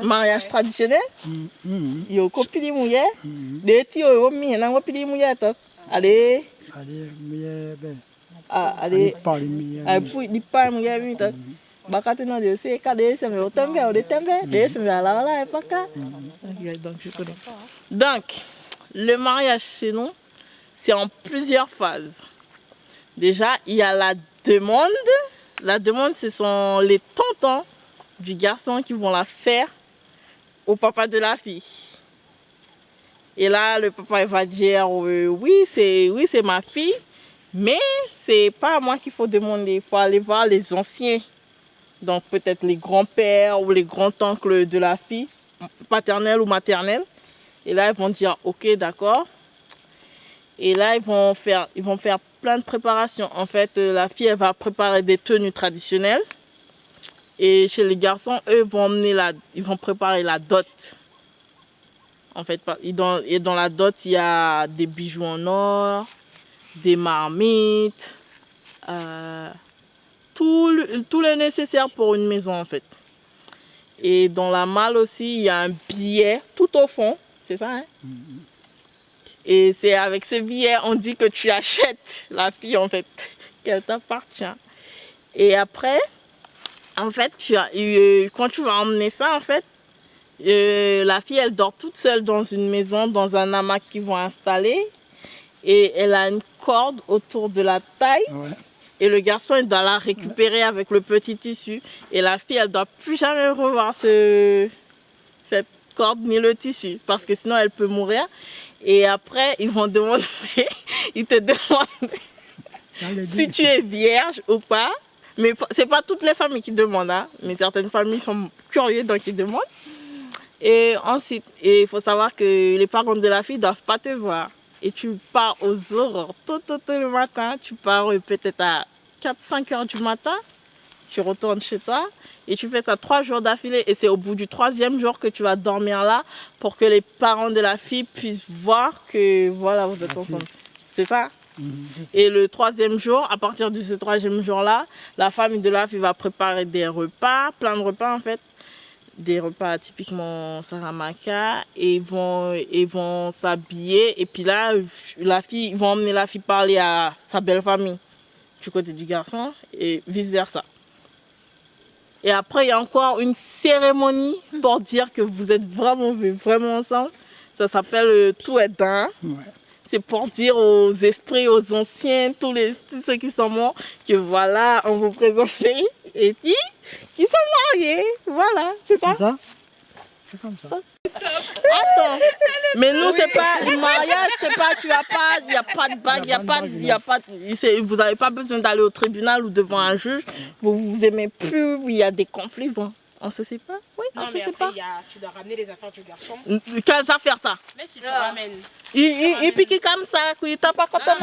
mariage traditionnel. Yo copine mouillé. Des tios yo mi na copine mouillé top. Allez. Allez, mouillé ben. Allez. Di pa mouillé mi top. Bakati no de c'est cadé c'est me tembe au de tembe. De c'est me la et pas ka. Donc je connais. Donc le mariage chez nous, c'est en plusieurs phases. Déjà, il y a la demande. La demande, ce sont les tontons du garçon qui vont la faire au papa de la fille. Et là, le papa il va dire oui, c'est ma fille, mais c'est pas à moi qu'il faut demander. Il faut aller voir les anciens. Donc peut-être les grands-pères ou les grands-oncles de la fille, paternelle ou maternelle. Et là, ils vont dire ok, d'accord. Et là, ils vont faire plein de préparations. En fait, la fille, elle va préparer des tenues traditionnelles. Et chez les garçons, eux, ils vont préparer la dot. En fait, et dans la dot, il y a des bijoux en or, des marmites, tout le nécessaire pour une maison, en fait. Et dans la malle aussi, il y a un billet tout au fond. C'est ça, hein? Et c'est avec ce billet, on dit que tu achètes la fille, en fait, qu'elle t'appartient. Et après, en fait, quand tu vas emmener ça, en fait, la fille, elle dort toute seule dans une maison, dans un hamac qu'ils vont installer. Et elle a une corde autour de la taille. Ouais. Et le garçon, il doit la récupérer avec le petit tissu. Et la fille, elle ne doit plus jamais revoir cette corde ni le tissu, parce que sinon, elle peut mourir. Et après, ils te demandent si tu es vierge ou pas. Mais ce n'est pas toutes les familles qui demandent, hein, mais certaines familles sont curieuses, donc ils demandent. Et ensuite, il faut savoir que les parents de la fille ne doivent pas te voir. Et tu pars aux aurores tôt le matin. Tu pars peut-être à 4-5 heures du matin. Tu retournes chez toi. Et tu fais ça 3 jours d'affilée et c'est au bout du 3e jour que tu vas dormir là pour que les parents de la fille puissent voir que voilà, vous êtes ensemble. C'est ça? Et le 3e jour, à partir de ce 3e jour-là, la famille de la fille va préparer des repas, plein de repas en fait. Des repas typiquement Saramaka et ils vont s'habiller et puis là, ils vont emmener la fille parler à sa belle famille du côté du garçon et vice versa. Et après, il y a encore une cérémonie pour dire que vous êtes vraiment ensemble. Ça s'appelle tout est d'un. Ouais. C'est pour dire aux esprits, aux anciens, tous ceux qui sont morts, que voilà, on vous présente les filles qui sont mariées. Voilà, c'est ça. C'est ça? C'est comme ça. Attends, mais nous c'est pas un mariage, c'est pas, il n'y a pas de bague, vous n'avez pas besoin d'aller au tribunal ou devant un juge, vous vous aimez plus, il y a des conflits, bon, on se sépare, oui, on se sépare. Tu dois ramener les affaires du garçon. Quelles affaires ça? Mais tu te ramènes. Il pique comme ça, il t'a pas content.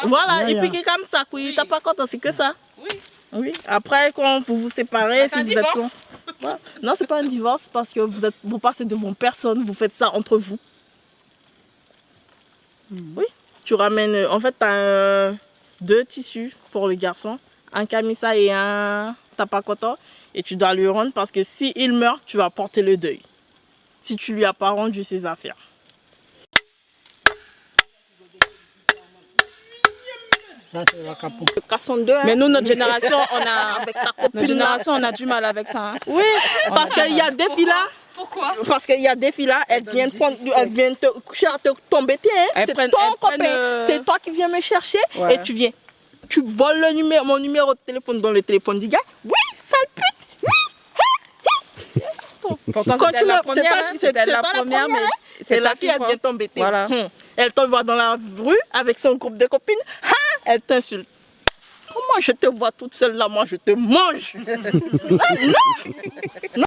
Voilà, il pique comme ça, il t'a pas content, c'est que ça. Oui. Oui, après quand vous vous séparez, si vous êtes con... Voilà. Non, c'est pas un divorce parce que vous passez devant personne, vous faites ça entre vous. Oui, tu ramènes, en fait, tu as 2 tissus pour le garçon, un camisa et un tapakoto, et tu dois lui rendre parce que s'il meurt, tu vas porter le deuil. Si tu lui as pas rendu ses affaires. Mais nous, notre génération, on a du mal avec ça. Hein. Oui, parce qu'il y a des filles là. Pourquoi? Parce qu'il y a des filles là, elles viennent te t'embêter. Hein. C'est ton copain. C'est toi qui viens me chercher et tu viens. Tu voles mon numéro de téléphone dans le téléphone du gars. Oui, sale pute. Pourtant, c'était la première, mais c'est la fille, elle vient t'embêter. Voilà. Elle te voit dans la rue avec son groupe de copines. Elle t'insulte. Comment je te vois toute seule là, moi je te mange. Non.